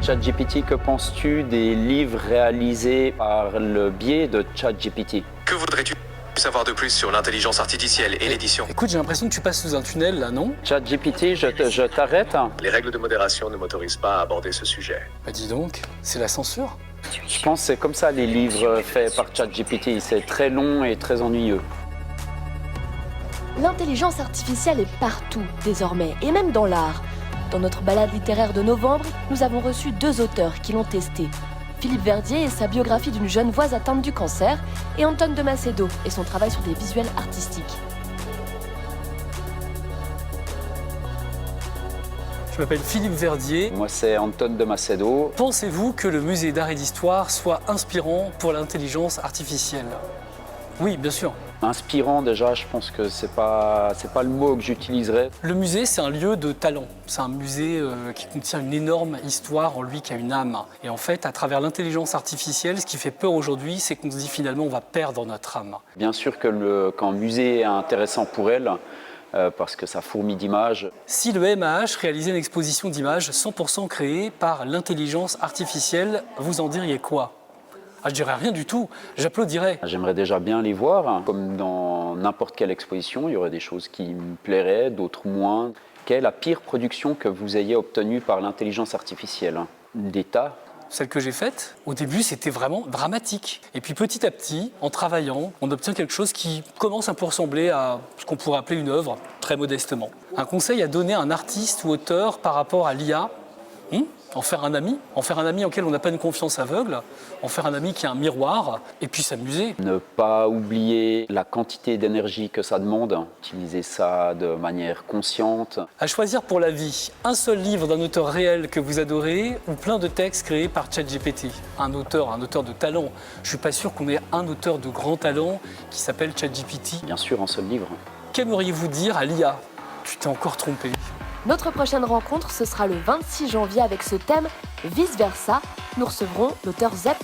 ChatGPT, que penses-tu des livres réalisés par le biais de ChatGPT? Que voudrais-tu savoir de plus sur l'intelligence artificielle et l'édition? Écoute, j'ai l'impression que tu passes sous un tunnel, là, non? ChatGPT, je t'arrête. Les règles de modération ne m'autorisent pas à aborder ce sujet. Bah dis donc, c'est la censure. Je pense que c'est comme ça les livres faits par ChatGPT. C'est très long et très ennuyeux. L'intelligence artificielle est partout désormais, et même dans l'art. Dans notre balade littéraire de novembre, nous avons reçu 2 auteurs qui l'ont testé. Philippe Verdier et sa biographie d'une jeune voix atteinte du cancer, et Anton de Macedo et son travail sur des visuels artistiques. Je m'appelle Philippe Verdier. Moi, c'est Anton de Macedo. Pensez-vous que le musée d'art et d'histoire soit inspirant pour l'intelligence artificielle? Oui, bien sûr. Inspirant, déjà, je pense que c'est pas le mot que j'utiliserais. Le musée, c'est un lieu de talent. C'est un musée qui contient une énorme histoire en lui, qui a une âme. Et en fait, à travers l'intelligence artificielle, ce qui fait peur aujourd'hui, c'est qu'on se dit finalement on va perdre notre âme. Bien sûr que qu'un musée est intéressant pour elle, parce que ça fourmille d'images. Si le MAH réalisait une exposition d'images 100% créée par l'intelligence artificielle, vous en diriez quoi? Ah, je dirais rien du tout, j'applaudirais. J'aimerais déjà bien les voir. Comme dans n'importe quelle exposition, il y aurait des choses qui me plairaient, d'autres moins. Quelle est la pire production que vous ayez obtenue par l'intelligence artificielle? Des tas. Celle que j'ai faite, au début, c'était vraiment dramatique. Et puis petit à petit, en travaillant, on obtient quelque chose qui commence un peu ressembler à ce qu'on pourrait appeler une œuvre, très modestement. Un conseil à donner à un artiste ou auteur par rapport à l'IA, en faire un ami auquel on n'a pas une confiance aveugle, en faire un ami qui est un miroir, et puis s'amuser. Ne pas oublier la quantité d'énergie que ça demande, utiliser ça de manière consciente. À choisir pour la vie, un seul livre d'un auteur réel que vous adorez ou plein de textes créés par ChatGPT. Un auteur de talent. Je ne suis pas sûr qu'on ait un auteur de grand talent qui s'appelle ChatGPT. Bien sûr, un seul livre. Qu'aimeriez-vous dire à l'IA? Tu t'es encore trompé. Notre prochaine rencontre, ce sera le 26 janvier avec ce thème Vice Versa. Nous recevrons l'auteur Zep.